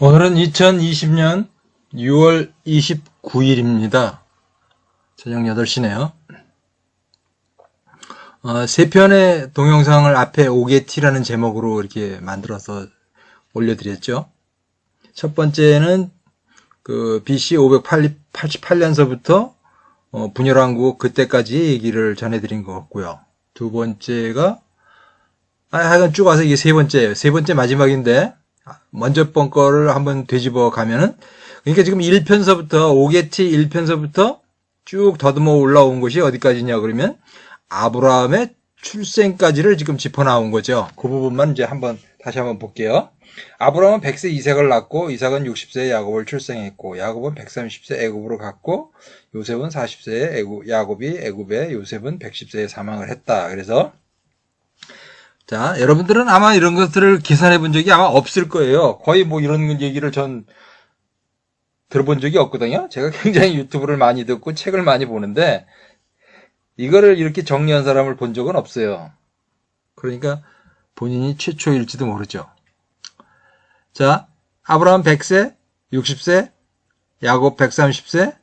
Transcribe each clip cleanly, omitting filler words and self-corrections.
오늘은 2020년 6월 29일입니다. 저녁 8시네요. 세 편의 동영상을 앞에 오게티라는 제목으로 이렇게 만들어서 올려드렸죠. 첫 번째는 BC 588년서부터 분열왕국 그때까지 얘기를 전해드린 것 같고요. 두 번째가 하여간 쭉 와서 이게 세 번째예요. 세 번째 마지막인데 먼저 번 거를 한번 되짚어 가면은, 그러니까 지금 1편서부터, 오게티 1편서부터 쭉 더듬어 올라온 것이 어디까지냐 그러면 아브라함의 출생까지를 지금 짚어 나온 거죠. 그 부분만 이제 다시 한번 볼게요. 아브라함은 100세 이삭을 낳고, 이삭은 60세에 야곱을 출생했고, 야곱은 130세 애굽으로 갔고, 요셉은 40세에 야곱이 애굽에, 요셉은 110세에 사망을 했다. 그래서 자, 여러분들은 아마 이런 것들을 계산해 본 적이 아마 없을 거예요. 거의 뭐 이런 얘기를 전 들어본 적이 없거든요. 제가 굉장히 유튜브를 많이 듣고 책을 많이 보는데 이거를 이렇게 정리한 사람을 본 적은 없어요. 그러니까 본인이 최초일지도 모르죠. 자, 아브라함 100세, 60세, 야곱 130세,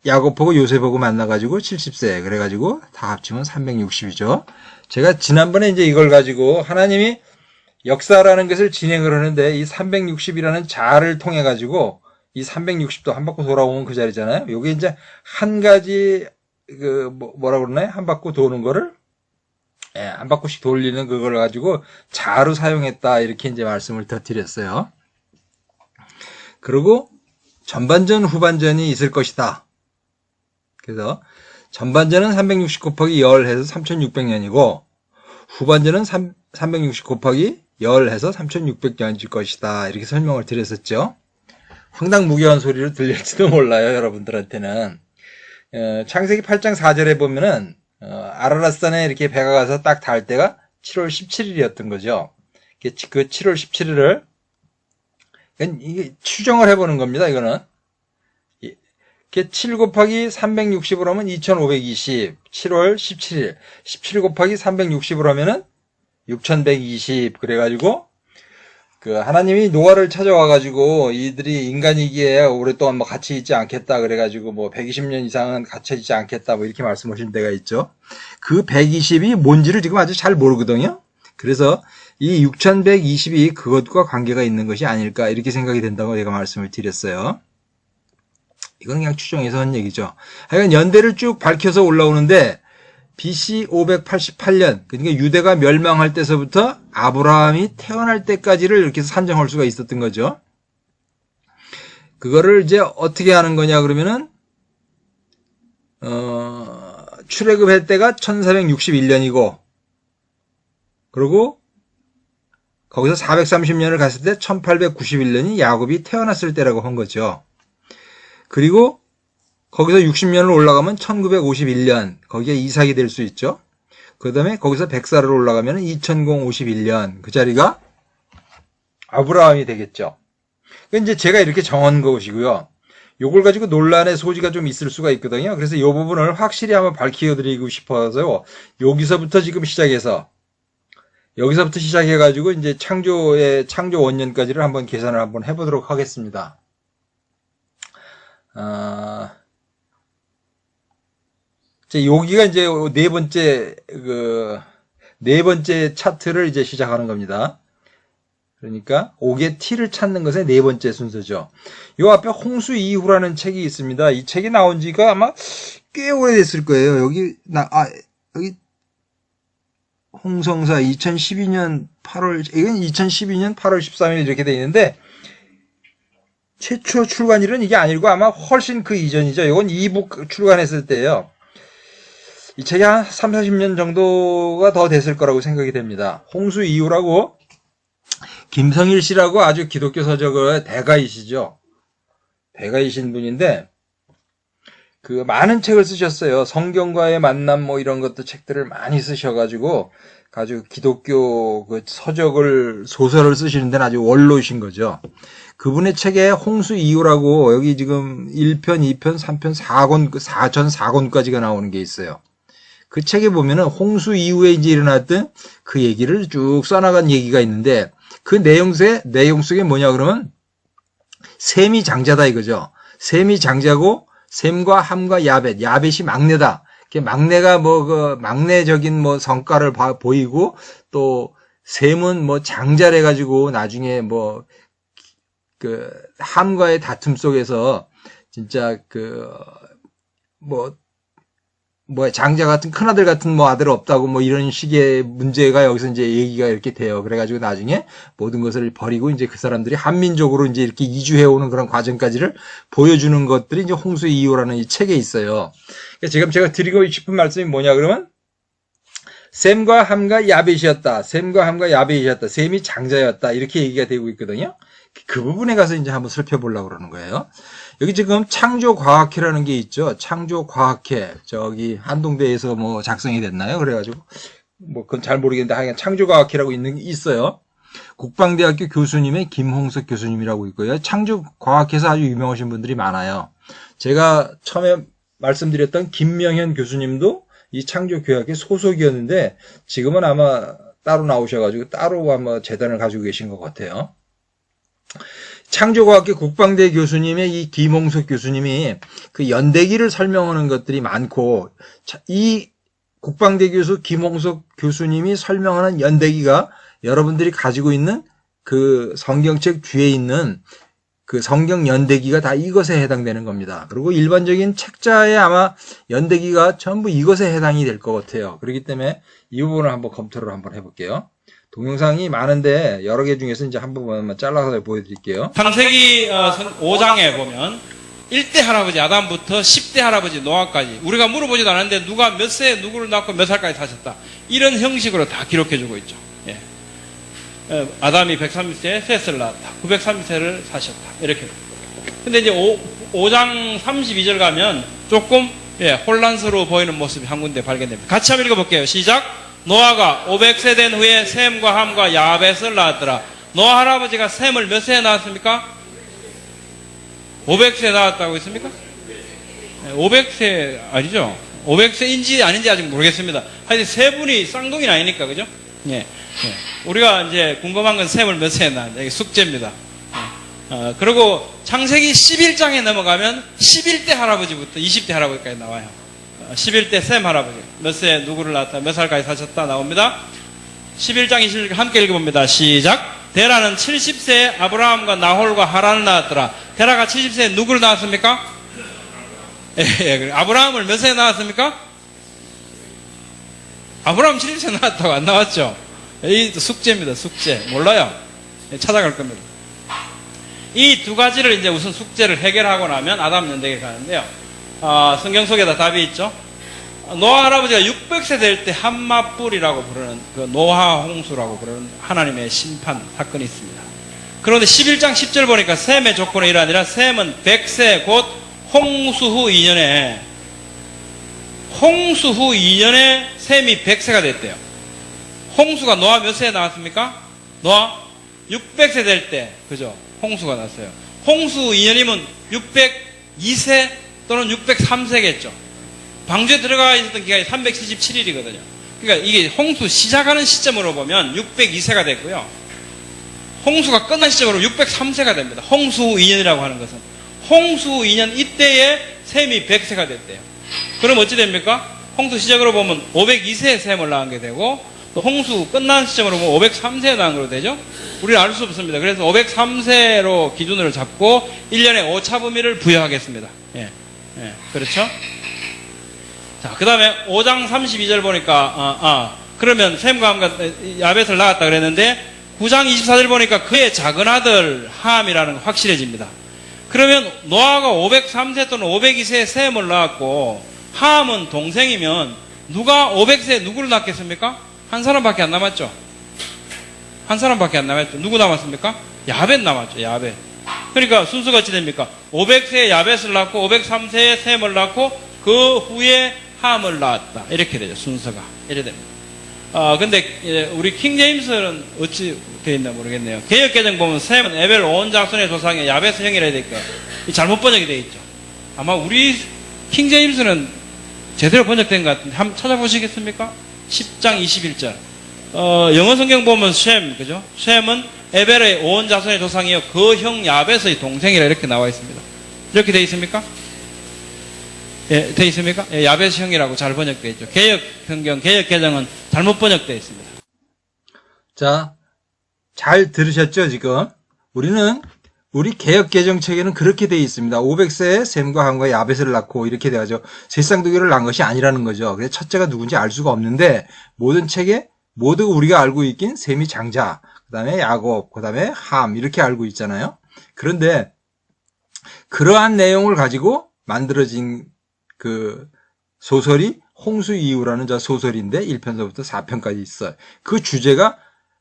야곱하고 요셉하고 만나가지고 70세, 그래가지고 다 합치면 360이죠. 제가 지난번에 이제 이걸 가지고 하나님이 역사라는 것을 진행을 하는데 이 360이라는 자를 통해 가지고 이 360도 한 바퀴 돌아오면 그 자리잖아요. 요게 이제 한 가지 뭐라 그러나요? 한 바퀴 도는 거를 한 바퀴씩 돌리는 그걸 가지고 자로 사용했다 이렇게 이제 말씀을 더 드렸어요. 그리고 전반전 후반전이 있을 것이다. 그래서 전반전은 360 곱하기 열 해서 3600년이고 후반전은 360 곱하기 열 해서 3600년일 것이다. 이렇게 설명을 드렸었죠. 황당무계한 소리로 들릴지도 몰라요. 여러분들한테는. 창세기 8장 4절에 보면은 아라랏산에 이렇게 배가 가서 딱 닿을 때가 7월 17일이었던 거죠. 그 7월 17일을 이게 추정을 해보는 겁니다. 이거는 7 곱하기 360으로 하면 2520, 7월 17일, 17 곱하기 360으로 하면은 6120, 그래가지고, 하나님이 노아를 찾아와가지고, 이들이 인간이기에 오랫동안 뭐 같이 있지 않겠다, 그래가지고 뭐 120년 이상은 갇혀 있지 않겠다, 뭐 이렇게 말씀하신 데가 있죠. 그 120이 뭔지를 지금 아주 잘 모르거든요. 그래서 이 6120이 그것과 관계가 있는 것이 아닐까, 이렇게 생각이 된다고 제가 말씀을 드렸어요. 이건 그냥 추정해서 한 얘기죠. 하여간 연대를 쭉 밝혀서 올라오는데 BC 588년, 그러니까 유대가 멸망할 때서부터 아브라함이 태어날 때까지를 이렇게 산정할 수가 있었던 거죠. 그거를 이제 어떻게 하는 거냐 그러면은 출애굽할 때가 1461년이고 그리고 거기서 430년을 갔을 때 1891년이 야곱이 태어났을 때라고 한 거죠. 그리고 거기서 60년을 올라가면 1951년, 거기에 이삭이 될 수 있죠. 그 다음에 거기서 100살을 올라가면 2051년, 그 자리가 아브라함이 되겠죠. 이제 제가 이렇게 정한 것이고요. 요걸 가지고 논란의 소지가 좀 있을 수가 있거든요. 그래서 이 부분을 확실히 한번 밝혀드리고 싶어서요. 여기서부터 시작해가지고 이제 창조 원년까지를 한번 계산을 한번 해보도록 하겠습니다. 여기가 이제 네 번째 차트를 이제 시작하는 겁니다. 그러니까 오게티를 찾는 것의 네 번째 순서죠. 요 앞에 홍수 이후라는 책이 있습니다. 이 책이 나온 지가 아마 꽤 오래됐을 거예요. 여기 홍성사 2012년 8월, 이건 2012년 8월 13일 이렇게 돼 있는데, 최초 출간일은 이게 아니고 아마 훨씬 그 이전이죠. 이건 이북 출간했을 때예요. 이 책이 한 3, 40년 정도가 더 됐을 거라고 생각이 됩니다. 홍수 이후라고 김성일 씨라고 아주 기독교 서적의 대가이시죠. 대가이신 분인데 많은 책을 쓰셨어요. 성경과의 만남 뭐 이런 것도 책들을 많이 쓰셔가지고 아주 기독교 소설을 쓰시는 데는 아주 원로이신 거죠. 그분의 책에 홍수 이후라고 여기 지금 1편, 2편, 3편, 4권, 전 4권까지가 나오는 게 있어요. 그 책에 보면은 홍수 이후에 이제 일어났던 그 얘기를 쭉 써나간 얘기가 있는데 그 내용 속에 뭐냐 그러면 셈이 장자다 이거죠. 셈이 장자고 셈과 함과 야벳, 야벳이 막내다. 막내가 막내적인 성과를 보이고 또 셈은 장자래 가지고 나중에 함과의 다툼 속에서 진짜 장자 같은 큰아들 같은 아들 없다고 이런 식의 문제가 여기서 이제 얘기가 이렇게 돼요. 그래가지고 나중에 모든 것을 버리고 이제 그 사람들이 한민족으로 이제 이렇게 이주해오는 그런 과정까지를 보여주는 것들이 이제 홍수의 이유라는 이 책에 있어요. 그러니까 지금 제가 드리고 싶은 말씀이 뭐냐 그러면 셈과 함과 야벳이었다. 셈과 함과 야벳이었다. 셈이 장자였다. 이렇게 얘기가 되고 있거든요. 그 부분에 가서 이제 한번 살펴보려고 그러는 거예요. 여기 지금 창조과학회라는 게 있죠. 창조과학회. 저기 한동대에서 작성이 됐나요? 그래가지고 그건 잘 모르겠는데 하여간 창조과학회라고 있어요. 국방대학교 교수님의 김홍석 교수님이라고 있고요. 창조과학회에서 아주 유명하신 분들이 많아요. 제가 처음에 말씀드렸던 김명현 교수님도 이 창조교학회 소속이었는데 지금은 아마 따로 나오셔가지고 따로 아마 재단을 가지고 계신 것 같아요. 창조과학회 국방대 교수님의 이 김홍석 교수님이 그 연대기를 설명하는 것들이 많고 이 국방대 교수 김홍석 교수님이 설명하는 연대기가 여러분들이 가지고 있는 그 성경책 뒤에 있는 그 성경 연대기가 다 이것에 해당되는 겁니다. 그리고 일반적인 책자에 아마 연대기가 전부 이것에 해당이 될 것 같아요. 그렇기 때문에 이 부분을 한번 검토를 한번 해볼게요. 동영상이 많은데 여러 개 중에서 이제 한 부분만 잘라서 보여드릴게요. 창세기 5장에 보면 1대 할아버지 아담부터 10대 할아버지 노아까지 우리가 물어보지도 않았는데 누가 몇 세에 누구를 낳고 몇 살까지 사셨다. 이런 형식으로 다 기록해주고 있죠. 예. 아담이 130세에 셋을 낳았다. 930세를 사셨다. 이렇게. 근데 이제 5장 32절 가면 조금 혼란스러워 보이는 모습이 한 군데 발견됩니다. 같이 한번 읽어볼게요. 시작. 노아가 500세 된 후에 셈과 함과 야벳을 낳았더라. 노아 할아버지가 셈을 몇 세에 낳았습니까? 500세에 낳았다고 했습니까? 500세 아니죠? 500세인지 아닌지 아직 모르겠습니다. 하여튼 세 분이 쌍둥이는 아니니까, 그죠? 예. 우리가 이제 궁금한 건 셈을 몇 세에 낳았는데, 이게 숙제입니다. 그리고 창세기 11장에 넘어가면 11대 할아버지부터 20대 할아버지까지 나와요. 11대 셈 할아버지 몇 세에 누구를 낳았다 몇 살까지 사셨다 나옵니다. 11장 21절 함께 읽어봅니다. 시작. 데라는 70세에 아브라함과 나홀과 하란을 낳았더라. 데라가 70세에 누구를 낳았습니까? 아브라함을 몇 세에 낳았습니까? 아브라함 70세에 낳았다고 안 나왔죠? 이 숙제입니다. 숙제. 몰라요. 찾아갈 겁니다. 이 두 가지를 이제 우선 숙제를 해결하고 나면 아담 연대기에 가는데요. 성경 속에다 답이 있죠. 노아 할아버지가 600세 될 때 한마뿔이라고 부르는 그 노아 홍수라고 부르는 하나님의 심판 사건이 있습니다. 그런데 11장 10절 보니까 셈의 조건이 이러하니라. 셈은 100세 곧 홍수 후 2년에 셈이 100세가 됐대요. 홍수가 노아 몇 세에 나왔습니까? 노아 600세 될 때 그죠? 홍수가 났어요. 홍수 2년이면 602세 또는 603세겠죠. 방주에 들어가 있었던 기간이 377일이거든요. 그러니까 이게 홍수 시작하는 시점으로 보면 602세가 됐고요. 홍수가 끝난 시점으로 603세가 됩니다. 홍수 2년이라고 하는 것은. 홍수 2년 이때에 셈이 100세가 됐대요. 그럼 어찌 됩니까? 홍수 시작으로 보면 502세에 셈을 낳은 게 되고 또 홍수 끝난 시점으로 보면 503세에 낳은 걸로 되죠. 우리는 알 수 없습니다. 그래서 503세로 기준을 잡고 1년에 오차 범위를 부여하겠습니다. 그렇죠? 자, 그 다음에 5장 32절 보니까, 그러면 셈과 함과 야벳을 낳았다 그랬는데, 9장 24절 보니까 그의 작은 아들 함이라는 거 확실해집니다. 그러면 노아가 503세 또는 502세에 셈을 낳았고, 함은 동생이면, 누가 500세에 누구를 낳겠습니까? 한 사람밖에 안 남았죠? 한 사람밖에 안 남았죠? 누구 남았습니까? 야벳 남았죠, 야벳. 그러니까 순서가 어찌 됩니까? 500세에 야벳을 낳고 503세에 셈을 낳고 그 후에 함을 낳았다. 이렇게 되죠. 순서가. 이래 됩니다. 근데 우리 킹제임스는 어찌 되어 있나 모르겠네요. 개역개정 보면 셈은 에벨 온 자손의 조상의 야벳의 형이라 되니까 잘못 번역이 되어 있죠. 아마 우리 킹제임스는 제대로 번역된 것 같은데 한번 찾아보시겠습니까? 10장 21절. 영어 성경 보면 셈, 그죠? 셈은 에벨의 온 자손의 조상이요 그 형 야벳의 동생이라 이렇게 나와 있습니다. 이렇게 돼 있습니까? 예, 돼 있습니까? 예, 야벳 형이라고 잘 번역되어 있죠. 개역 성경, 개역 개정은 잘못 번역되어 있습니다. 자, 잘 들으셨죠, 지금? 우리 개역 개정책에는 그렇게 되어 있습니다. 500세에 셈과 함과 야벳을 낳고 이렇게 돼가지고 셋쌍둥이를 낳은 것이 아니라는 거죠. 그래서 첫째가 누군지 알 수가 없는데 모든 책에 모두 우리가 알고 있긴 셈이 장자, 그 다음에 야곱, 그 다음에 함 이렇게 알고 있잖아요. 그런데 그러한 내용을 가지고 만들어진 그 소설이 홍수 이후라는 저 소설인데 1편서부터 4편까지 있어요. 그 주제가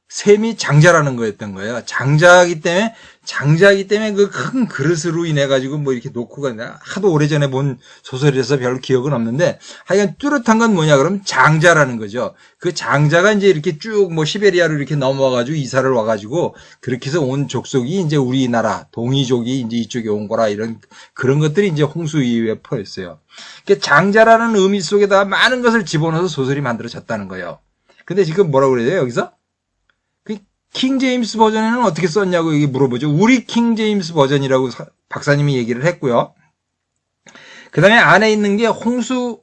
셈이 장자라는 거였던 거예요. 장자이기 때문에 그 큰 그릇으로 인해 가지고 뭐 이렇게 놓고 가냐. 하도 오래전에 본 소설이라서 별로 기억은 없는데 하여간 뚜렷한 건 뭐냐 그러면 장자라는 거죠. 그 장자가 이제 이렇게 쭉 뭐 시베리아로 이렇게 넘어와 가지고 이사를 와 가지고 그렇게 해서 온 족속이 이제 우리나라 동이족이 이제 이쪽에 온 거라 이런 그런 것들이 이제 홍수 이후에 퍼였어요. 그러니까 장자라는 의미 속에다가 많은 것을 집어넣어서 소설이 만들어졌다는 거예요. 근데 지금 뭐라고 그래요 여기서? 킹 제임스 버전에는 어떻게 썼냐고 여기 물어보죠. 우리 킹 제임스 버전이라고 박사님이 얘기를 했고요. 그 다음에 안에 있는 게 홍수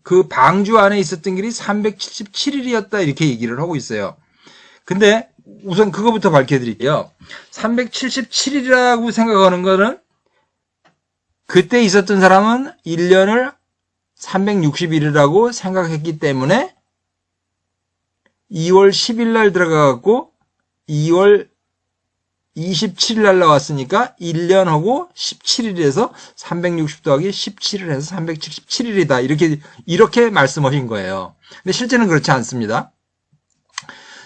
그 방주 안에 있었던 길이 377일이었다 이렇게 얘기를 하고 있어요. 근데 우선 그거부터 밝혀드릴게요. 377일이라고 생각하는 거는 그때 있었던 사람은 1년을 360일이라고 생각했기 때문에 2월 10일 날 들어가갖고 2월 27일 날 나왔으니까 1년하고 17일에서 360 더하기 17을 해서 377일이다. 이렇게 말씀하신 거예요. 근데 실제는 그렇지 않습니다.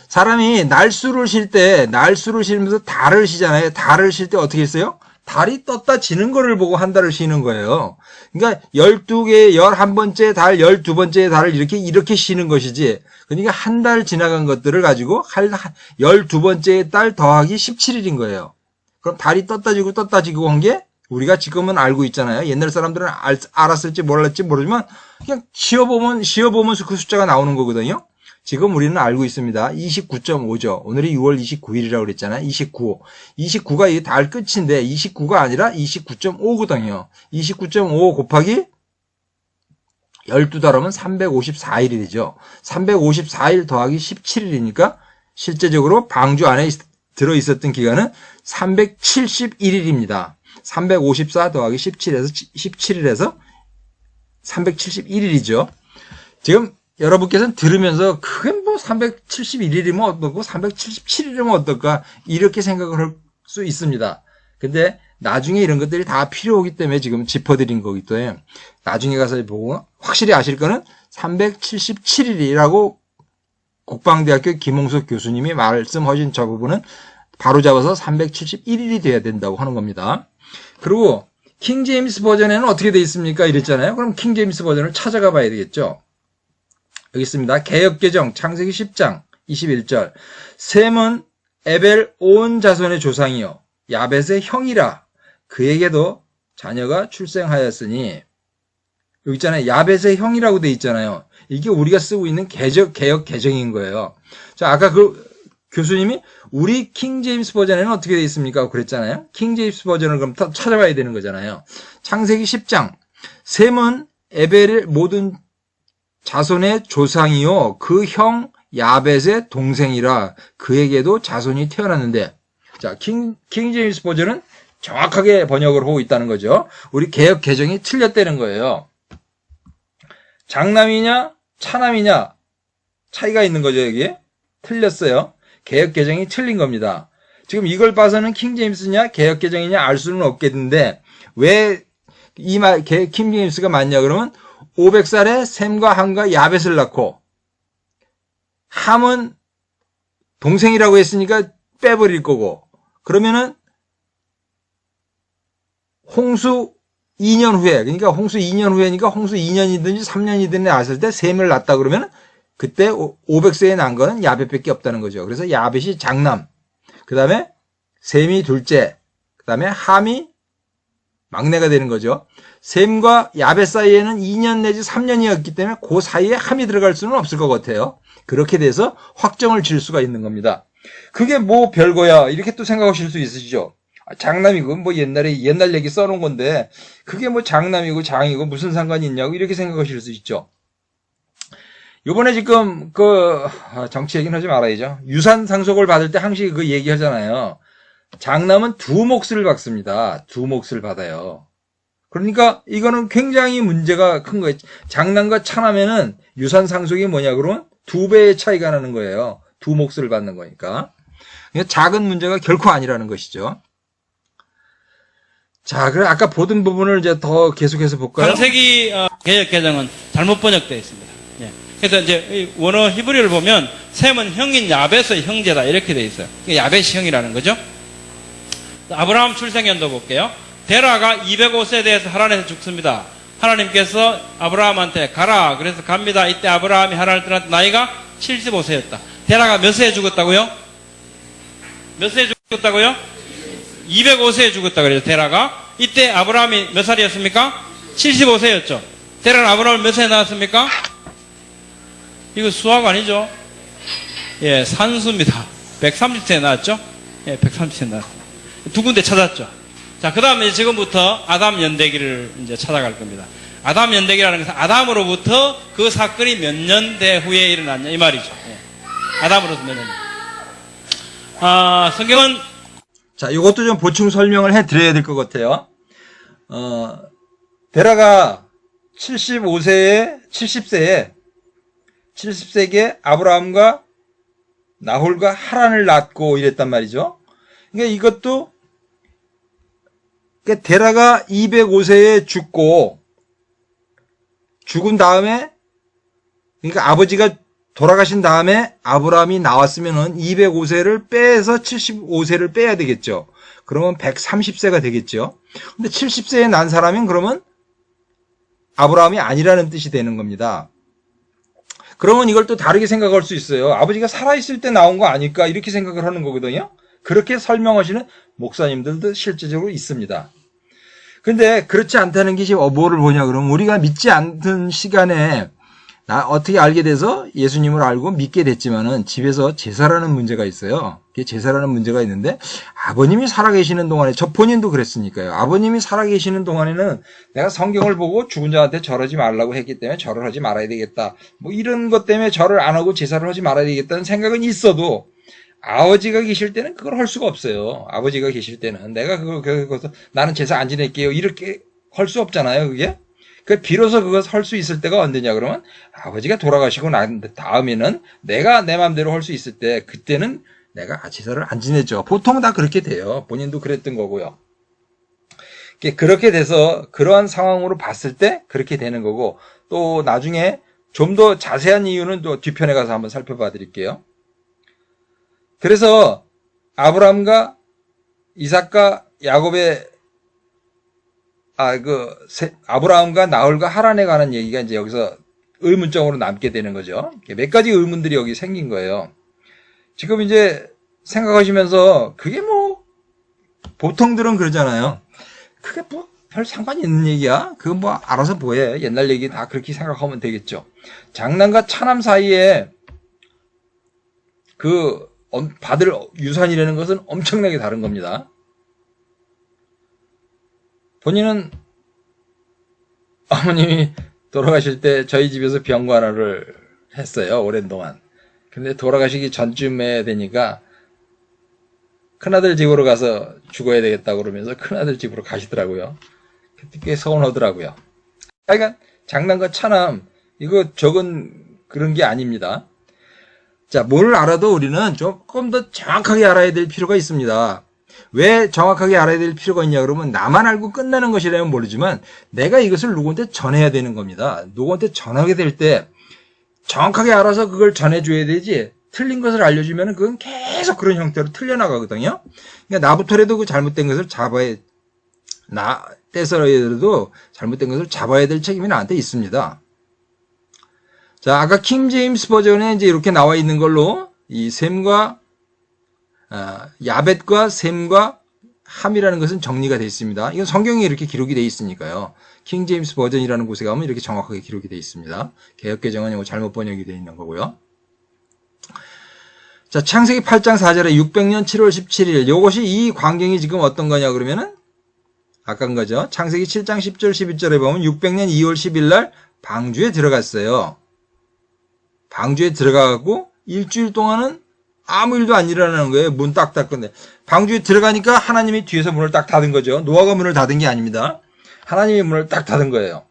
사람이 날수를 쉬면서 달을 쉬잖아요. 달을 쉴 때 어떻게 했어요? 달이 떴다 지는 거를 보고 한 달을 쉬는 거예요. 그러니까 12개, 11번째 달, 12번째 달을 이렇게 쉬는 것이지. 그러니까 한 달 지나간 것들을 가지고 12번째 달 더하기 17일인 거예요. 그럼 달이 떴다 지고 한 게 우리가 지금은 알고 있잖아요. 옛날 사람들은 알았을지 몰랐지 모르지만 그냥 쉬어보면서 그 숫자가 나오는 거거든요. 지금 우리는 알고 있습니다. 29.5죠. 오늘이 6월 29일이라고 그랬잖아요. 29. 29가 이 달 끝인데 29가 아니라 29.5거든요. 29.5 곱하기 12달 하면 354일이죠. 354일 더하기 17일이니까 실제적으로 방주 안에 들어있었던 기간은 371일입니다. 354 더하기 17일에서 371일이죠. 지금 여러분께서는 들으면서 그게 뭐 371일이면 어떻고 377일이면 어떨까 이렇게 생각을 할 수 있습니다. 근데 나중에 이런 것들이 다 필요하기 때문에 지금 짚어드린 거기 때문에 나중에 가서 보고 확실히 아실 거는 377일이라고 국방대학교 김홍석 교수님이 말씀하신 저 부분은 바로 잡아서 371일이 돼야 된다고 하는 겁니다. 그리고 킹 제임스 버전에는 어떻게 되어 있습니까? 이랬잖아요. 그럼 킹 제임스 버전을 찾아가 봐야 되겠죠. 여기 있습니다. 개역개정 창세기 10장 21절 셈은 에벨 온 자손의 조상이요 야벳의 형이라 그에게도 자녀가 출생하였으니 여기 있잖아요. 야벳의 형이라고 돼 있잖아요. 이게 우리가 쓰고 있는 개역 개정인 거예요. 자, 아까 그 교수님이 우리 킹 제임스 버전에는 어떻게 돼 있습니까? 그랬잖아요. 킹 제임스 버전을 그럼 찾아봐야 되는 거잖아요. 창세기 10장 셈은 에벨의 모든 자손의 조상이요 그 형 야벳의 동생이라 그에게도 자손이 태어났는데 자, 킹 제임스 버전은 정확하게 번역을 하고 있다는 거죠. 우리 개역 개정이 틀렸다는 거예요. 장남이냐 차남이냐 차이가 있는 거죠. 여기에 틀렸어요. 개역 개정이 틀린 겁니다. 지금 이걸 봐서는 킹 제임스냐 개역 개정이냐 알 수는 없겠는데 왜 킹 제임스가 맞냐 그러면 500살에 셈과 함과 야벳을 낳고 함은 동생이라고 했으니까 빼버릴 거고 그러면은 홍수 2년 후에 그러니까 홍수 2년 후에니까 홍수 2년이든지 3년이든지 났을 때 셈을 낳았다 그러면 그때 500세에 난 거는 야벳밖에 없다는 거죠. 그래서 야벳이 장남 그 다음에 셈이 둘째 그 다음에 함이 막내가 되는 거죠. 셈과 야벳 사이에는 2년 내지 3년이었기 때문에 그 사이에 함이 들어갈 수는 없을 것 같아요. 그렇게 돼서 확정을 지을 수가 있는 겁니다. 그게 뭐 별거야. 이렇게 또 생각하실 수 있으시죠? 장남이고, 뭐 옛날 얘기 써놓은 건데, 그게 뭐 장남이고 장이고 무슨 상관이 있냐고 이렇게 생각하실 수 있죠. 요번에 지금, 정치 얘기는 하지 말아야죠. 유산 상속을 받을 때 항상 그 얘기 하잖아요. 장남은 두 몫을 받습니다. 두 몫을 받아요. 그러니까 이거는 굉장히 문제가 큰 거예요. 장남과 차남에는 유산 상속이 뭐냐 그러면 2배의 차이가 나는 거예요. 두 몫을 받는 거니까. 작은 문제가 결코 아니라는 것이죠. 자, 그래 아까 보던 부분을 이제 더 계속해서 볼까요? 창세기 개역 개정은 잘못 번역되어 있습니다. 예. 그래서 이제 원어 히브리를 보면 셈은 형인 야벳의 형제다 이렇게 되어 있어요. 야벳이 형이라는 거죠. 아브라함 출생연도 볼게요. 데라가 205세대에서 하란에서 죽습니다. 하나님께서 아브라함한테 가라. 그래서 갑니다. 이때 아브라함이 하란을 떠날 때 나이가 75세였다. 데라가 몇 세에 죽었다고요? 몇 세에 죽었다고요? 205세에 죽었다 그래요. 데라가. 이때 아브라함이 몇 살이었습니까? 75세였죠. 데라는 아브라함을 몇 세에 낳았습니까? 이거 수학 아니죠? 예, 산수입니다. 130세에 낳았죠? 예, 130세에 낳았습니다. 두 군데 찾았죠. 자, 그 다음에 지금부터 아담 연대기를 이제 찾아갈 겁니다. 아담 연대기라는 것은 아담으로부터 그 사건이 몇 년대 후에 일어났냐, 이 말이죠. 예. 아담으로부터 몇 년. 성경은 자, 이것도 좀 보충 설명을 해드려야 될 것 같아요. 데라가 70세에 아브라함과 나홀과 하란을 낳고 이랬단 말이죠. 그러니까 이것도, 그러니까 데라가 205세에 죽은 다음에, 그러니까 아버지가 돌아가신 다음에 아브라함이 나왔으면은 205세를 빼서 75세를 빼야 되겠죠. 그러면 130세가 되겠죠. 근데 70세에 난 사람은 그러면 아브라함이 아니라는 뜻이 되는 겁니다. 그러면 이걸 또 다르게 생각할 수 있어요. 아버지가 살아있을 때 나온 거 아닐까 이렇게 생각을 하는 거거든요. 그렇게 설명하시는 목사님들도 실제적으로 있습니다. 근데 그렇지 않다는 게 뭐를 보냐 그러면 우리가 믿지 않던 시간에 어떻게 알게 돼서 예수님을 알고 믿게 됐지만은 집에서 제사라는 문제가 있어요. 제사라는 문제가 있는데 아버님이 살아계시는 동안에 저 본인도 그랬으니까요. 아버님이 살아계시는 동안에는 내가 성경을 보고 죽은 자한테 절하지 말라고 했기 때문에 절을 하지 말아야 되겠다. 뭐 이런 것 때문에 절을 안 하고 제사를 하지 말아야 되겠다는 생각은 있어도 아버지가 계실 때는 그걸 할 수가 없어요. 아버지가 계실 때는 내가 그거 나는 제사 안 지낼게요. 이렇게 할 수 없잖아요. 그게. 비로소 그것을 할 수 있을 때가 언제냐 그러면 아버지가 돌아가시고 난 다음에는 내가 내 마음대로 할 수 있을 때 그때는 내가 제사를 안 지내죠. 보통 다 그렇게 돼요. 본인도 그랬던 거고요. 그렇게 돼서 그러한 상황으로 봤을 때 그렇게 되는 거고 또 나중에 좀 더 자세한 이유는 또 뒤편에 가서 한번 살펴봐 드릴게요. 그래서 아브라함과 이삭과 야곱의 아브라함과 나홀과 하란에 관한 얘기가 이제 여기서 의문점으로 남게 되는 거죠. 몇 가지 의문들이 여기 생긴 거예요. 지금 이제 생각하시면서 그게 뭐 보통들은 그러잖아요. 그게 뭐 별 상관이 있는 얘기야? 그거 뭐 알아서 뭐해? 옛날 얘기 다 그렇게 생각하면 되겠죠. 장남과 차남 사이에 받을 유산이라는 것은 엄청나게 다른 겁니다. 본인은 어머님이 돌아가실 때 저희 집에서 병관화를 했어요. 오랜 동안. 근데 돌아가시기 전쯤에 되니까 큰아들 집으로 가서 죽어야 되겠다고 그러면서 큰아들 집으로 가시더라고요. 꽤 서운하더라고요. 그러니까 장남과 차남 이거 적은 그런 게 아닙니다. 자, 뭘 알아도 우리는 조금 더 정확하게 알아야 될 필요가 있습니다. 왜 정확하게 알아야 될 필요가 있냐 그러면 나만 알고 끝나는 것이라면 모르지만 내가 이것을 누구한테 전해야 되는 겁니다. 누구한테 전하게 될 때 정확하게 알아서 그걸 전해줘야 되지 틀린 것을 알려주면 그건 계속 그런 형태로 틀려나가거든요. 그러니까 나부터라도 그 잘못된 것을 떼서라도 잘못된 것을 잡아야 될 책임이 나한테 있습니다. 자, 아까 킹 제임스 버전에 이제 이렇게 나와 있는 걸로 이 셈과 야벳과 셈과 함이라는 것은 정리가 되어 있습니다. 이건 성경에 이렇게 기록이 되어 있으니까요. 킹 제임스 버전이라는 곳에 가면 이렇게 정확하게 기록이 되어 있습니다. 개역개정은 이거 잘못 번역이 되어 있는 거고요. 자, 창세기 8장 4절에 600년 7월 17일. 요것이 이 광경이 지금 어떤 거냐 그러면은 아까인 거죠. 창세기 7장 10절 11절에 보면 600년 2월 10일 날 방주에 들어갔어요. 방주에 들어가고 일주일 동안은 아무 일도 안 일어나는 거예요. 문 딱 닫건데. 방주에 들어가니까 하나님이 뒤에서 문을 딱 닫은 거죠. 노아가 문을 닫은 게 아닙니다. 하나님이 문을 딱 닫은 거예요.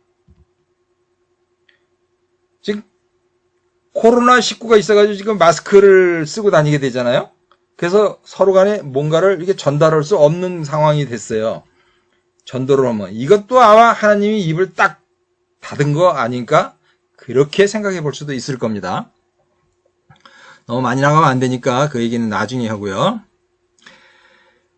지금 코로나19가 있어가지고 지금 마스크를 쓰고 다니게 되잖아요. 그래서 서로 간에 뭔가를 이렇게 전달할 수 없는 상황이 됐어요. 전도를 하면. 이것도 아마 하나님이 입을 딱 닫은 거 아닌가? 그렇게 생각해 볼 수도 있을 겁니다. 너무 많이 나가면 안 되니까 그 얘기는 나중에 하고요.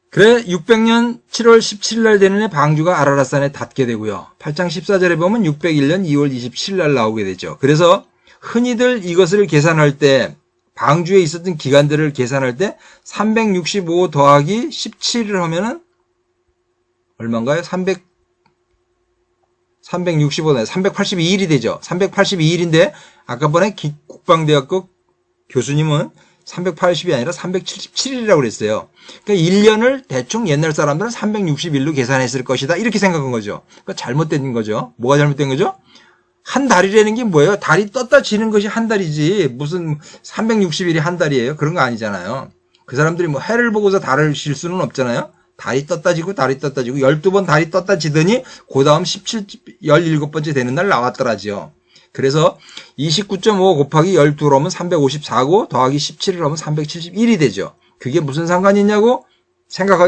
그래 600년 7월 17일 날 되는 해 방주가 아라랏산에 닿게 되고요. 8장 14절에 보면 601년 2월 27일 날 나오게 되죠. 그래서 흔히들 이것을 계산할 때 방주에 있었던 기간들을 계산할 때 365 더하기 17을 하면은 얼마인가요? 365네. 382일이 되죠. 382일인데 아까 번에 국방대학교 교수님은 380이 아니라 377일이라고 그랬어요. 그러니까 1년을 대충 옛날 사람들은 361로 계산했을 것이다. 이렇게 생각한 거죠. 그러니까 잘못된 거죠. 뭐가 잘못된 거죠? 한 달이라는 게 뭐예요? 달이 떴다 지는 것이 한 달이지 무슨 360일이 한 달이에요? 그런 거 아니잖아요. 그 사람들이 뭐 해를 보고서 달을 쉴 수는 없잖아요. 달이 떴다 지고 달이 떴다 지고 12번 달이 떴다 지더니 그 다음 17번째 되는 날 나왔더라지요. 그래서 29.5 곱하기 12를 하면 354고 더하기 17을 하면 371이 되죠. 그게 무슨 상관이 있냐고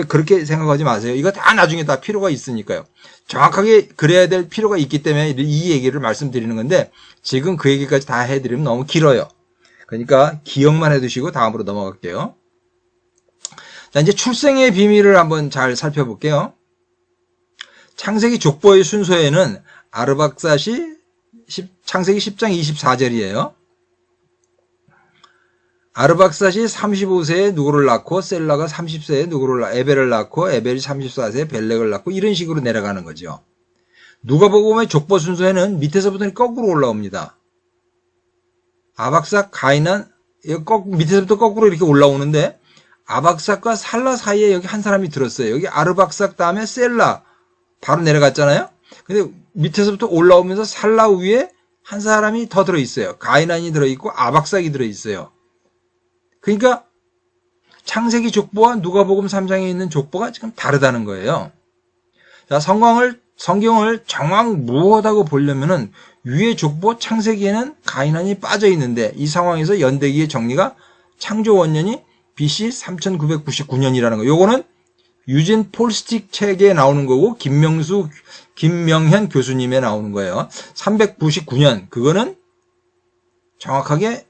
그렇게 생각하지 마세요. 이거 다 나중에 다 필요가 있으니까요. 정확하게 그래야 될 필요가 있기 때문에 이 얘기를 말씀드리는 건데 지금 그 얘기까지 다 해드리면 너무 길어요. 그러니까 기억만 해두시고 다음으로 넘어갈게요. 자, 이제 출생의 비밀을 한번 잘 살펴볼게요. 창세기 족보의 순서에는 아르박삿이 창세기 10장 24절이에요. 아르박삿이 35세에 누구를 낳고 셀라가 30세에 에벨을 낳고 에벨이 34세에 벨렉을 낳고 이런 식으로 내려가는 거죠. 누가복음의 족보 순서에는 밑에서부터 거꾸로 올라옵니다. 아박삿, 가이난 밑에서부터 거꾸로 이렇게 올라오는데 아박삿과 살라 사이에 여기 한 사람이 들었어요. 여기 아르박삿 다음에 셀라 바로 내려갔잖아요. 근데 밑에서부터 올라오면서 살라 위에 한 사람이 더 들어있어요. 가이난이 들어있고 아박삭이 들어있어요. 그러니까 창세기 족보와 누가복음 3장에 있는 족보가 지금 다르다는 거예요. 자, 성경을 정확무엇하고 보려면은 위에 족보 창세기에는 가이난이 빠져 있는데 이 상황에서 연대기의 정리가 창조 원년이 BC 3999년이라는 거. 요거는 유진 폴스틱 책에 나오는 거고 김명현 교수님에 나오는 거예요. 399년 그거는 정확하게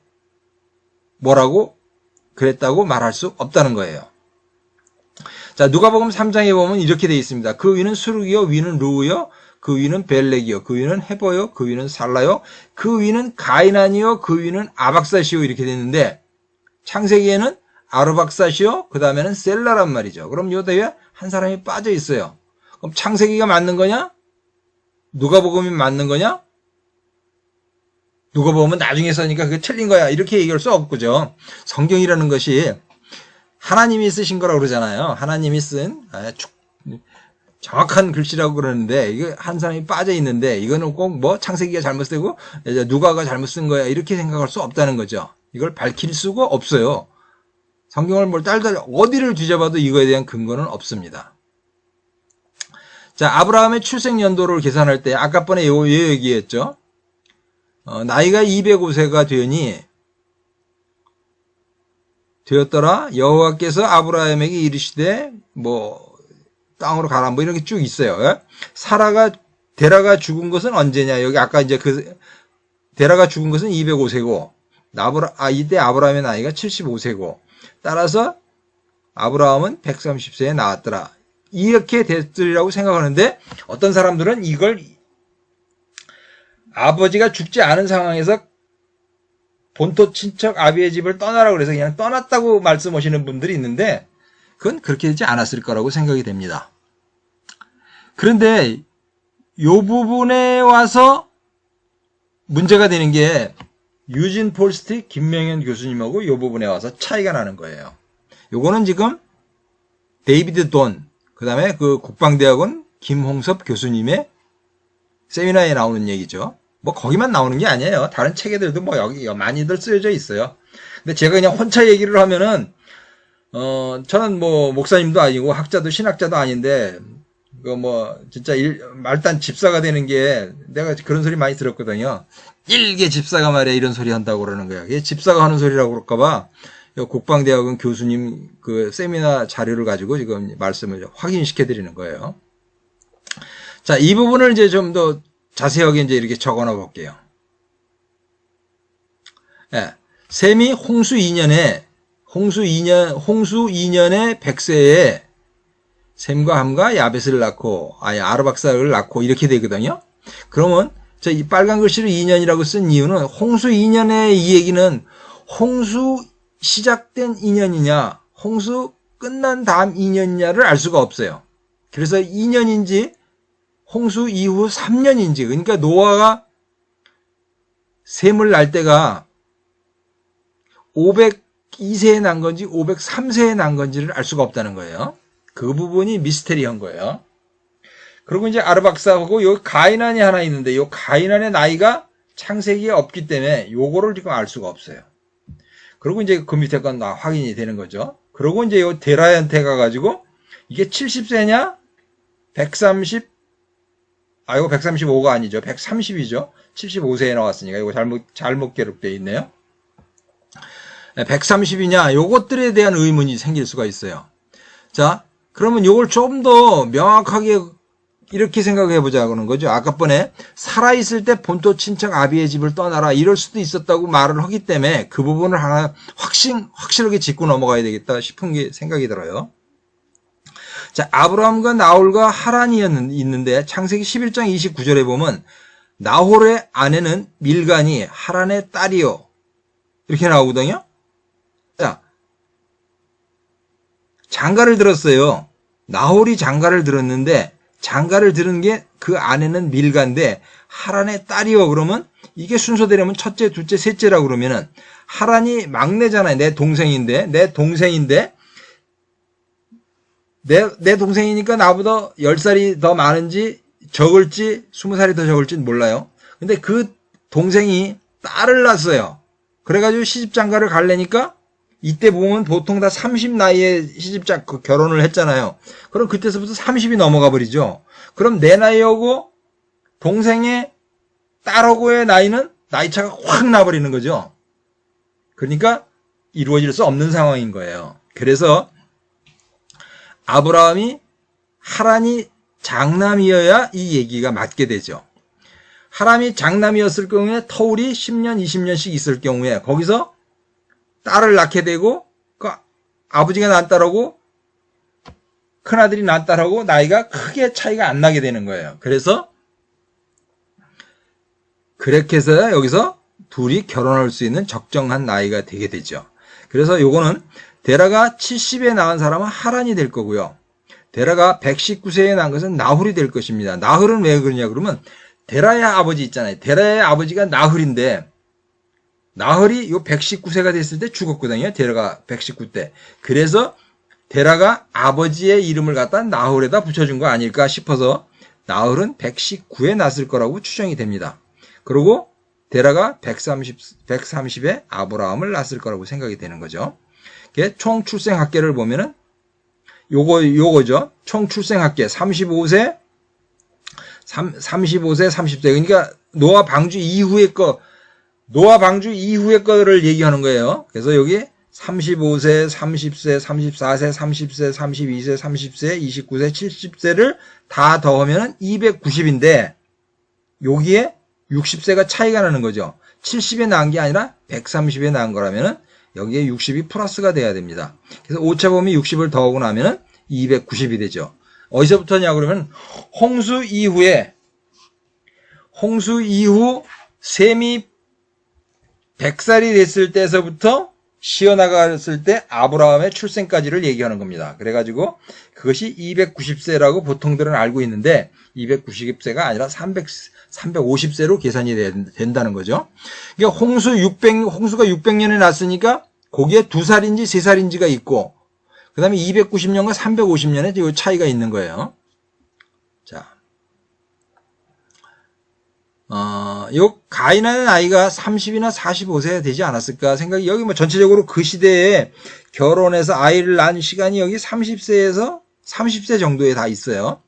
뭐라고 그랬다고 말할 수 없다는 거예요. 자, 누가복음 3장에 보면 이렇게 되어 있습니다. 그 위는 수르기요, 위는 루우요, 그 위는 벨렉이요, 그 위는 헤버요, 그 위는 살라요, 그 위는 가이난이요, 그 위는 아박삿이요 이렇게 되는데 창세기에는 아르박삿이요, 그 다음에는 셀라란 말이죠. 그럼 요 대에 한 사람이 빠져 있어요. 그럼 창세기가 맞는 거냐? 누가복음이 맞는 거냐? 누가복음은 나중에 써니까 그게 틀린 거야. 이렇게 얘기할 수 없고죠. 성경이라는 것이 하나님이 쓰신 거라고 그러잖아요. 하나님이 쓴 정확한 글씨라고 그러는데 이게 한 사람이 빠져 있는데 이거는 꼭 뭐 창세기가 잘못 쓰고 누가가 잘못 쓴 거야. 이렇게 생각할 수 없다는 거죠. 이걸 밝힐 수가 없어요. 성경을 어디를 뒤져봐도 이거에 대한 근거는 없습니다. 자, 아브라함의 출생 연도를 계산할 때 아까 번에 요 얘기했죠. 나이가 205세가 되었더라. 여호와께서 아브라함에게 이르시되 땅으로 가라 이렇게 쭉 있어요. 데라가 죽은 것은 언제냐? 여기 아까 이제 데라가 죽은 것은 205세고 이때 아브라함의 나이가 75세고 따라서 아브라함은 130세에 나왔더라. 이렇게 됐으리라고 생각하는데 어떤 사람들은 이걸 아버지가 죽지 않은 상황에서 본토 친척 아비의 집을 떠나라고 그래서 그냥 떠났다고 말씀하시는 분들이 있는데 그건 그렇게 되지 않았을 거라고 생각이 됩니다. 그런데 이 부분에 와서 문제가 되는 게 유진 폴스틱 김명현 교수님하고 이 부분에 와서 차이가 나는 거예요. 요거는 지금 데이비드 돈, 그 다음에 그 국방대학원 김홍섭 교수님의 세미나에 나오는 얘기죠. 뭐 거기만 나오는 게 아니에요. 다른 책에들도 뭐 여기 많이들 쓰여져 있어요. 근데 제가 그냥 혼자 얘기를 하면은 저는 뭐 목사님도 아니고 학자도 신학자도 아닌데 그 뭐 진짜 말단 집사가 되는 게 내가 그런 소리 많이 들었거든요. 일개 집사가 말이야 이런 소리 한다고 그러는 거야. 이게 집사가 하는 소리라고 그럴까봐 국방대학원 교수님 그 세미나 자료를 가지고 지금 말씀을 확인시켜 드리는 거예요. 자, 이 부분을 이제 좀 더 자세하게 이제 이렇게 적어 놓아 볼게요. 예. 셈이 홍수 2년에 100세에 셈과 함과 야벳을 낳고 아르박사를 낳고 이렇게 되거든요. 그러면 저 이 빨간 글씨로 2년이라고 쓴 이유는 홍수 2년의 이 얘기는 홍수 시작된 2년이냐 홍수 끝난 다음 2년이냐를 알 수가 없어요. 그래서 2년인지 홍수 이후 3년인지 그러니까 노아가 셈을 낳을 때가 502세에 난 건지 503세에 난 건지를 알 수가 없다는 거예요. 그 부분이 미스테리한 거예요. 그리고 이제 아르박사하고 요 가이난이 하나 있는데 요 가이난의 나이가 창세기에 없기 때문에 요거를 지금 알 수가 없어요. 그리고 이제 그 밑에 건 확인이 되는 거죠. 그리고 이제 요 데라한테 가가지고 이게 70세냐 130 이거 135가 아니죠. 130이죠. 75세에 나왔으니까 이거 잘못 기록되어 있네요. 130이냐 요것들에 대한 의문이 생길 수가 있어요. 자, 그러면 요걸 좀 더 명확하게 이렇게 생각해 보자는 거죠. 아까 번에 살아있을 때 본토 친척 아비의 집을 떠나라 이럴 수도 있었다고 말을 하기 때문에 그 부분을 하나 확실하게 짚고 넘어가야 되겠다 싶은 게 생각이 들어요. 자, 아브라함과 나홀과 하란이 있는데 창세기 11장 29절에 보면 나홀의 아내는 밀간이 하란의 딸이요 이렇게 나오거든요. 자, 장가를 들었어요. 나홀이 장가를 들었는데 장가를 들은 게 그 아내는 밀간데 하란의 딸이요 그러면 이게 순서대로면 첫째, 둘째, 셋째라고 그러면은 하란이 막내잖아요. 내 동생인데 내 동생이니까 나보다 10살이 더 많은지 적을지 20살이 더 적을지 몰라요. 근데 그 동생이 딸을 낳았어요. 그래가지고 시집장가를 가려니까 이때 보면 보통 다 30 나이에 결혼을 했잖아요. 그럼 그때서부터 30이 넘어가 버리죠. 그럼 내 나이하고 동생의 딸하고의 나이는 나이차가 확 나버리는 거죠. 그러니까 이루어질 수 없는 상황인 거예요. 그래서 아브라함이 하란이 장남이어야 이 얘기가 맞게 되죠. 하란이 장남이었을 경우에 터울이 10년, 20년씩 있을 경우에 거기서 딸을 낳게 되고 그 아버지가 낳은 딸하고 큰아들이 낳은 딸하고 나이가 크게 차이가 안 나게 되는 거예요. 그래서 그렇게 해서 여기서 둘이 결혼할 수 있는 적정한 나이가 되게 되죠. 그래서 요거는 데라가 70에 낳은 사람은 하란이 될 거고요. 데라가 119세에 낳은 것은 나홀이 될 것입니다. 나홀은 왜 그러냐 그러면 데라의 아버지 있잖아요. 데라의 아버지가 나홀인데 나홀이 요 119세가 됐을 때 죽었거든요. 데라가 119 때. 그래서 데라가 아버지의 이름을 갖다 나홀에다 붙여준 거 아닐까 싶어서 나홀은 119에 났을 거라고 추정이 됩니다. 그리고 데라가 130에 아브라함을 낳았을 거라고 생각이 되는 거죠. 총 출생 학계를 보면은 요거죠. 총 출생 학계 35세, 30세. 그러니까 노아 방주 이후의 거를 얘기하는 거예요. 그래서 여기 35세, 30세, 34세, 30세, 32세, 30세, 29세, 70세를 다 더하면 290인데 여기에 60세가 차이가 나는 거죠. 70에 낳은 게 아니라 130에 낳은 거라면은 여기에 60이 플러스가 돼야 됩니다. 그래서 오차범위 60을 더하고 나면은 290이 되죠. 어디서부터냐 그러면 홍수 이후 셈이 100살이 됐을 때서부터 쉬어나갔을 때 아브라함의 출생까지를 얘기하는 겁니다. 그래가지고 그것이 290세라고 보통들은 알고 있는데 290세가 아니라 350세로 계산이 된다는 거죠. 그러니까 홍수가 600년에 났으니까 거기에 2살인지 3살인지가 있고 그 다음에 290년과 350년에 이 차이가 있는 거예요. 자, 요 가인하는 나이가 30이나 45세가 되지 않았을까 생각이, 여기 뭐 전체적으로 그 시대에 결혼해서 아이를 낳은 시간이 여기 30세에서 30세 정도에 다 있어요.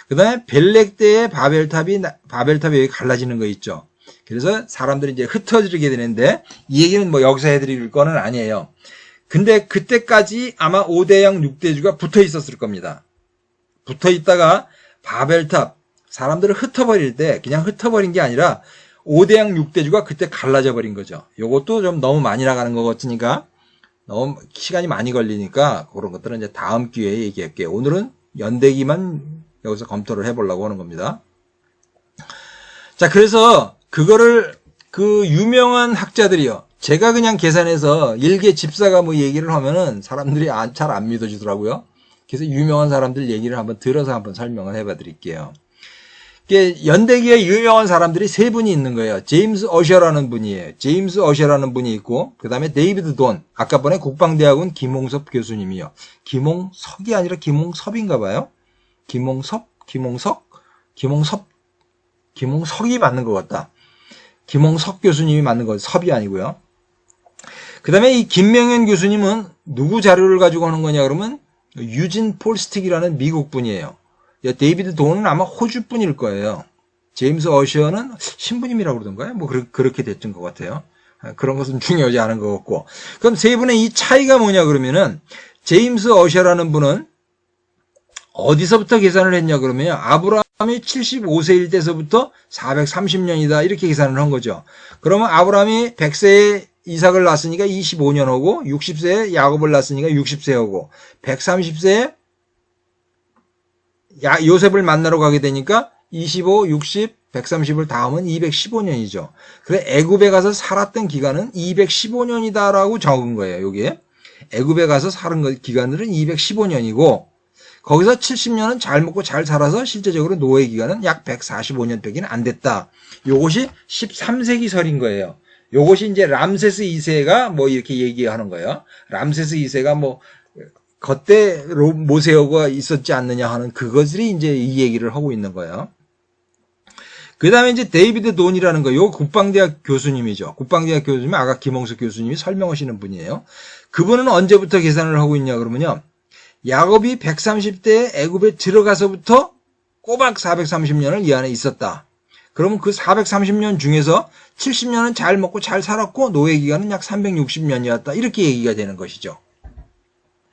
그 다음에 벨렉 때의 바벨탑이 여기 갈라지는 거 있죠. 그래서 사람들이 이제 흩어지게 되는데, 이 얘기는 뭐 여기서 해드릴 거는 아니에요. 근데 그때까지 아마 5대양 6대주가 붙어 있었을 겁니다. 붙어 있다가 바벨탑, 사람들을 흩어버릴 때 그냥 흩어버린 게 아니라 5대양 6대주가 그때 갈라져 버린 거죠. 요것도 좀 너무 많이 나가는 것 같으니까, 너무 시간이 많이 걸리니까 그런 것들은 이제 다음 기회에 얘기할게요. 오늘은 연대기만 여기서 검토를 해보려고 하는 겁니다. 자, 그래서 그거를 그 유명한 학자들이요. 제가 그냥 계산해서 일개 집사가 뭐 얘기를 하면은 사람들이 잘 안 믿어주더라고요. 그래서 유명한 사람들 얘기를 한번 들어서 한번 설명을 해봐 드릴게요. 연대기에 유명한 사람들이 3분이 있는 거예요. 제임스 어셔라는 분이에요. 제임스 어셔라는 분이 있고, 그 다음에 데이비드 돈, 아까 번에 국방대학원 김홍섭 교수님이요. 김홍석이 아니라 김홍섭인가 봐요. 김홍석이 맞는 것 같다. 김홍석 교수님이 맞는 거, 섭이 아니고요. 그 다음에 이 김명현 교수님은 누구 자료를 가지고 하는 거냐 그러면 유진 폴스틱이라는 미국 분이에요. 데이비드 돈은 아마 호주 분일 거예요. 제임스 어셔는 신부님이라고 그러던가요? 뭐 그렇게 됐던 것 같아요. 그런 것은 중요하지 않은 것 같고. 그럼 세 분의 이 차이가 뭐냐 그러면은, 제임스 어셔라는 분은 어디서부터 계산을 했냐 그러면 아브라함이 75세일 때서부터 430년이다 이렇게 계산을 한 거죠. 그러면 아브라함이 100세에 이삭을 낳았으니까 25년 하고, 60세에 야곱을 낳았으니까 60세 하고, 130세에 요셉을 만나러 가게 되니까 25, 60, 130을 다 하면 215년이죠. 그래 애굽에 가서 살았던 기간은 215년이다라고 적은 거예요. 여기에 애굽에 가서 살은 기간들은 215년이고, 거기서 70년은 잘 먹고 잘 살아서 실제적으로 노예 기간은 약 145년 빼기는 안 됐다. 요것이 13세기 설인 거예요. 요것이 이제 람세스 2세가 뭐 이렇게 얘기하는 거예요. 람세스 2세가 뭐 그때 모세어가 있었지 않느냐 하는 그것들이 이제 이 얘기를 하고 있는 거예요. 그 다음에 이제 데이비드 돈이라는 거, 요 국방대학 교수님이죠. 국방대학 교수님이 아까 김홍석 교수님이 설명하시는 분이에요. 그분은 언제부터 계산을 하고 있냐 그러면요. 야곱이 130대에 애굽에 들어가서부터 꼬박 430년을 이 안에 있었다. 그러면 그 430년 중에서 70년은 잘 먹고 잘 살았고 노예 기간은 약 360년이었다. 이렇게 얘기가 되는 것이죠.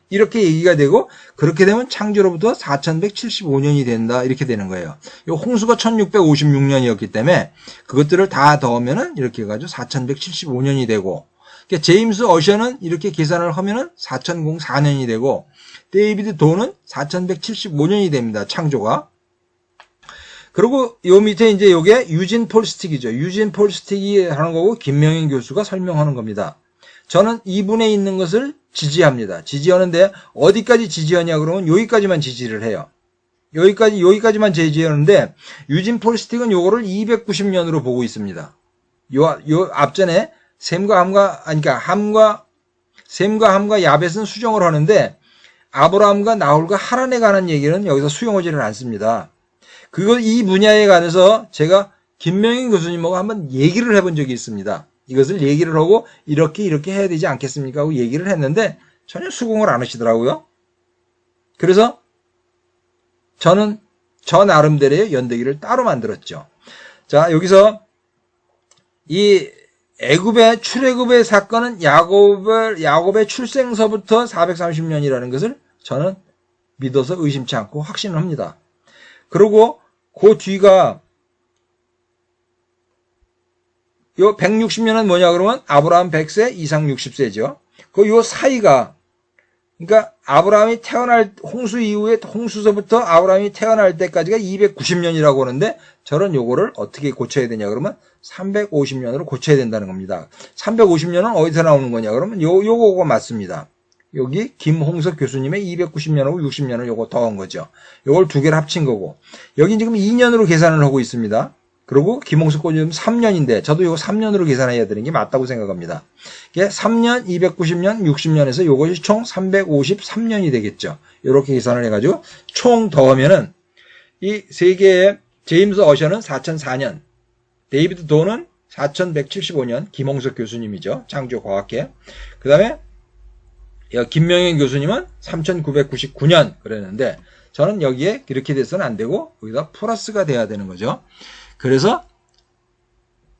이렇게 얘기가 되고, 그렇게 되면 창조로부터 4175년이 된다 이렇게 되는 거예요. 이 홍수가 1656년이었기 때문에 그것들을 다 더하면은 이렇게 해가지고 4175년이 되고, 그러니까 제임스 어셔는 이렇게 계산을 하면은 4004년이 되고, 데이비드 돈은 4175년이 됩니다. 창조가. 그리고 요 밑에 이제 요게 유진 폴스틱이죠. 유진 폴스틱이 하는 거고 김명인 교수가 설명하는 겁니다. 저는 이분에 있는 것을 지지합니다. 지지하는데 어디까지 지지하냐 그러면 여기까지만 지지를 해요. 여기까지만 지지하는데, 유진 폴스틱은 요거를 290년으로 보고 있습니다. 요 앞전에 셈과 함과 야벳은 수정을 하는데, 아브라함과 나홀과 하란에 관한 얘기는 여기서 수용하지는 않습니다. 이 분야에 관해서 제가 김명인 교수님하고 한번 얘기를 해본 적이 있습니다. 이것을 얘기를 하고 이렇게 해야 되지 않겠습니까 하고 얘기를 했는데 전혀 수긍을 안 하시더라고요. 그래서 저는 저 나름대로의 연대기를 따로 만들었죠. 자, 여기서 이 출애굽의 사건은 야곱의 출생서부터 430년이라는 것을 저는 믿어서 의심치 않고 확신을 합니다. 그리고 그 뒤가 요 160년은 뭐냐 그러면 아브라함 100세, 이삭 60세죠. 요 사이가, 그러니까 아브라함이 홍수 이후에, 홍수서부터 아브라함이 태어날 때까지가 290년이라고 하는데, 저는 요거를 어떻게 고쳐야 되냐, 그러면 350년으로 고쳐야 된다는 겁니다. 350년은 어디서 나오는 거냐, 그러면 요거가 맞습니다. 여기 김홍석 교수님의 290년하고 60년을 요거 더한 거죠. 요걸 두 개를 합친 거고, 여기 지금 2년으로 계산을 하고 있습니다. 그리고 김홍석 교수님 3년인데, 저도 요거 3년으로 계산해야 되는 게 맞다고 생각합니다. 이게 3년, 290년, 60년에서 요것이 총 353년이 되겠죠. 요렇게 계산을 해가지고, 총 더하면은, 이 세 개의, 제임스 어셔는 4004년, 데이비드 도는 4175년, 김홍석 교수님이죠. 창조과학회. 그 다음에, 김명현 교수님은 3999년 그랬는데, 저는 여기에 이렇게 돼서는 안 되고, 여기다 플러스가 돼야 되는 거죠. 그래서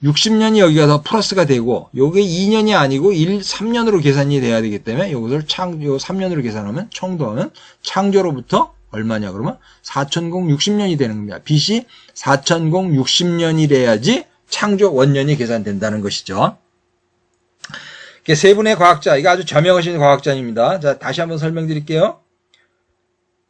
60년이 여기가 더 플러스가 되고, 요게 2년이 아니고 3년으로 계산이 돼야 되기 때문에 요것을 요 3년으로 계산하면 총도하면 창조로부터 얼마냐 그러면 4060년이 되는 겁니다. BC 4060년이래야지 창조 원년이 계산된다는 것이죠. 세 분의 과학자, 이거 아주 저명하신 과학자입니다. 자, 다시 한번 설명드릴게요.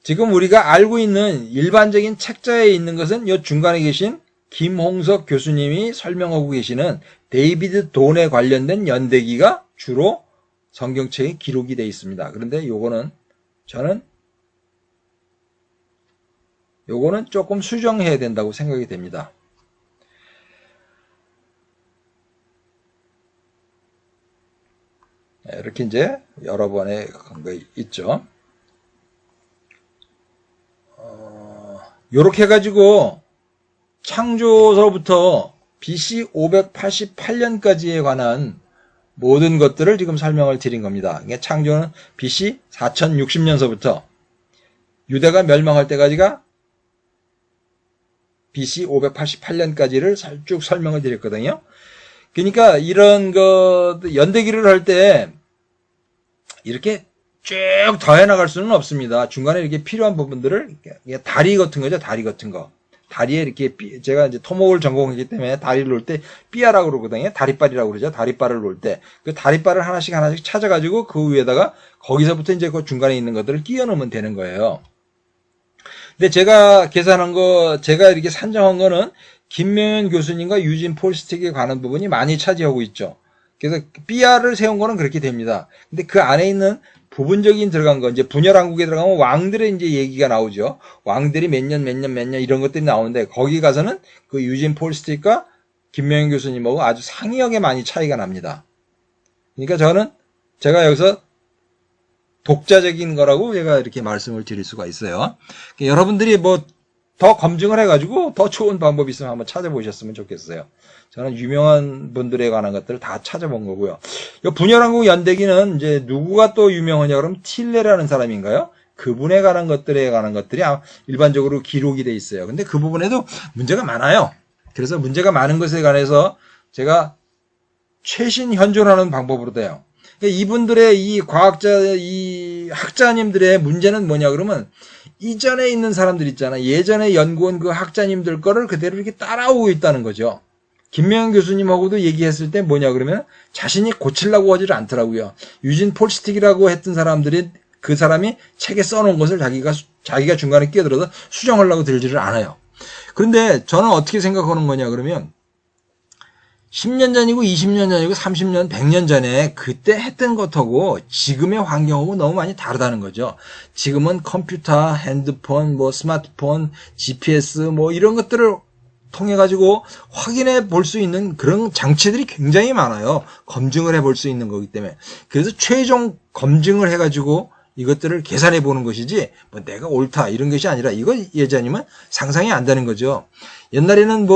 지금 우리가 알고 있는 일반적인 책자에 있는 것은 이 중간에 계신 김홍석 교수님이 설명하고 계시는 데이비드 돈에 관련된 연대기가 주로 성경책에 기록이 되어 있습니다. 그런데 요거는 조금 수정해야 된다고 생각이 됩니다. 이렇게 이제 여러 번의 거 있죠. 요렇게 해가지고 창조서부터 BC 588년까지에 관한 모든 것들을 지금 설명을 드린 겁니다. 그러니까 창조는 BC 4060년서부터 유대가 멸망할 때까지가 BC 588년까지를 쭉 설명을 드렸거든요. 그러니까 이런 연대기를 할 때 이렇게 쭉 더해 나갈 수는 없습니다. 중간에 이렇게 필요한 부분들을 다리 같은 거죠. 다리 같은 거. 다리에 이렇게 제가 이제 토목을 전공했기 때문에 다리를 놓을 때 삐아라고 그러거든요. 다리빨이라고 그러죠. 다리빨을 놓을 때 그 다리빨을 하나씩 찾아가지고 그 위에다가 거기서부터 이제 그 중간에 있는 것들을 끼워 넣으면 되는 거예요. 근데 제가 계산한 거, 제가 이렇게 산정한 거는 김명현 교수님과 유진 폴스틱에 관한 부분이 많이 차지하고 있죠. 그래서 삐아를 세운 거는 그렇게 됩니다. 근데 그 안에 있는 부분적인 들어간 거, 이제 분열왕국에 들어가면 왕들의 이제 얘기가 나오죠. 왕들이 몇 년 이런 것들이 나오는데, 거기 가서는 그 유진 폴스틱과 김명현 교수님하고 아주 상이하게 많이 차이가 납니다. 그러니까 제가 여기서 독자적인 거라고 제가 이렇게 말씀을 드릴 수가 있어요. 그러니까 여러분들이 더 검증을 해가지고 더 좋은 방법이 있으면 한번 찾아보셨으면 좋겠어요. 저는 유명한 분들에 관한 것들을 다 찾아본 거고요. 이 분열왕국 연대기는 이제 누구가 또 유명하냐 그러면 틸레라는 사람인가요? 그분에 관한 것들이 일반적으로 기록이 돼 있어요. 근데 그 부분에도 문제가 많아요. 그래서 문제가 많은 것에 관해서 제가 최신 현존하는 방법으로 돼요. 그러니까 이분들의 이 학자님들의 문제는 뭐냐 그러면 이전에 있는 사람들 있잖아. 예전에 연구한 그 학자님들 거를 그대로 이렇게 따라오고 있다는 거죠. 김명현 교수님하고도 얘기했을 때 뭐냐 그러면 자신이 고치려고 하지를 않더라고요. 유진 폴스틱이라고 했던 사람들이 그 사람이 책에 써놓은 것을 자기가 중간에 끼어들어서 수정하려고 들지를 않아요. 그런데 저는 어떻게 생각하는 거냐 그러면 10년 전이고 20년 전이고 30년, 100년 전에 그때 했던 것하고 지금의 환경하고 너무 많이 다르다는 거죠. 지금은 컴퓨터, 핸드폰, 스마트폰, GPS 이런 것들을 통해 가지고 확인해 볼 수 있는 그런 장치들이 굉장히 많아요. 검증을 해볼 수 있는 거기 때문에. 그래서 최종 검증을 해 가지고 이것들을 계산해 보는 것이지 내가 옳다 이런 것이 아니라 이거 예전이면 상상이 안 되는 거죠. 옛날에는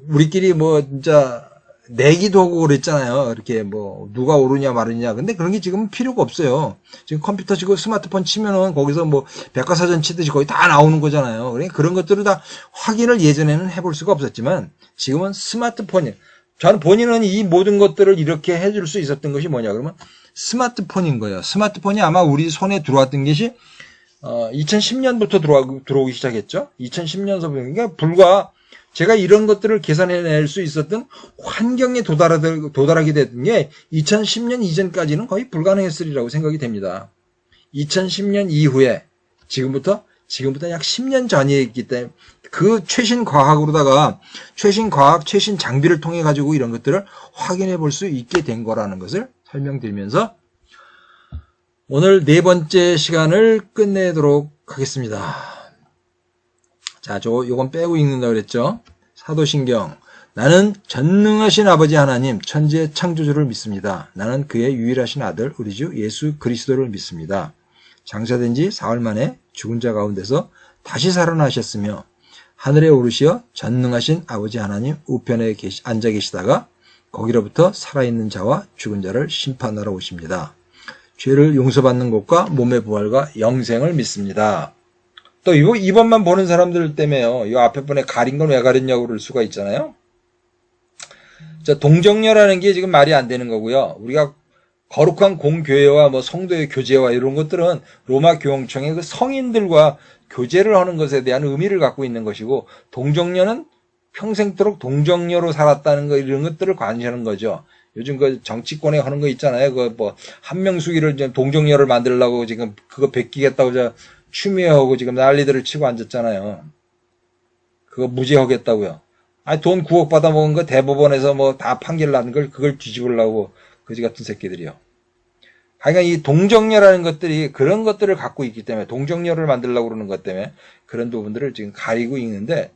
우리끼리 진짜 내기도 하고 그랬잖아요. 이렇게 누가 오르냐 마르냐. 근데 그런 게 지금 필요가 없어요. 지금 컴퓨터 치고 스마트폰 치면은 거기서 백과사전 치듯이 거의 다 나오는 거잖아요. 그러니까 그런 것들을 다 확인을 예전에는 해볼 수가 없었지만 지금은 스마트폰이, 저는 본인은 이 모든 것들을 이렇게 해줄 수 있었던 것이 뭐냐 그러면 스마트폰인 거예요. 스마트폰이 아마 우리 손에 들어왔던 것이 2010년부터 들어오기 시작했죠. 2010년서부터. 그러니까 불과 제가 이런 것들을 계산해낼 수 있었던 환경에 도달하게 됐던 게 2010년 이전까지는 거의 불가능했으리라고 생각이 됩니다. 2010년 이후에 지금부터 약 10년 전이기 때문에 그 최신 과학으로다가 최신 과학, 최신 장비를 통해 가지고 이런 것들을 확인해 볼 수 있게 된 거라는 것을 설명드리면서 오늘 네 번째 시간을 끝내도록 하겠습니다. 자, 요건 빼고 읽는다 그랬죠? 사도신경. 나는 전능하신 아버지 하나님, 천지의 창조주를 믿습니다. 나는 그의 유일하신 아들, 우리 주 예수 그리스도를 믿습니다. 장사된 지 사흘 만에 죽은 자 가운데서 다시 살아나셨으며 하늘에 오르시어 전능하신 아버지 하나님 우편에 앉아 계시다가 거기로부터 살아있는 자와 죽은 자를 심판하러 오십니다. 죄를 용서받는 것과 몸의 부활과 영생을 믿습니다. 또 이번만 보는 사람들 때문에요. 이 앞에 분에 가린 건 왜 가렸냐고 그럴 수가 있잖아요. 자, 동정녀라는 게 지금 말이 안 되는 거고요. 우리가 거룩한 공교회와 뭐 성도의 교제와 이런 것들은 로마 교황청의 그 성인들과 교제를 하는 것에 대한 의미를 갖고 있는 것이고, 동정녀는 평생도록 동정녀로 살았다는 거, 이런 것들을 관시하는 거죠. 요즘 그 정치권에 하는 거 있잖아요. 그 뭐 한명숙이를 지금 동정녀를 만들려고 지금 그거 베끼겠다고 추미애하고 지금 난리들을 치고 앉았잖아요. 그거 무죄하겠다고요. 아니, 돈 9억 받아먹은 거 대법원에서 뭐 다 판결 난 걸 그걸 뒤집으려고 거지 같은 새끼들이요. 그러니까 이 동정녀라는 것들이 그런 것들을 갖고 있기 때문에, 동정녀를 만들려고 그러는 것 때문에 그런 부분들을 지금 가리고 있는데,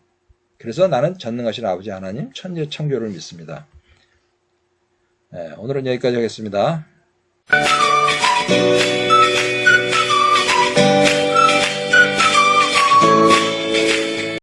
그래서 나는 전능하신 아버지 하나님 천지 창조를 믿습니다. 네, 오늘은 여기까지 하겠습니다.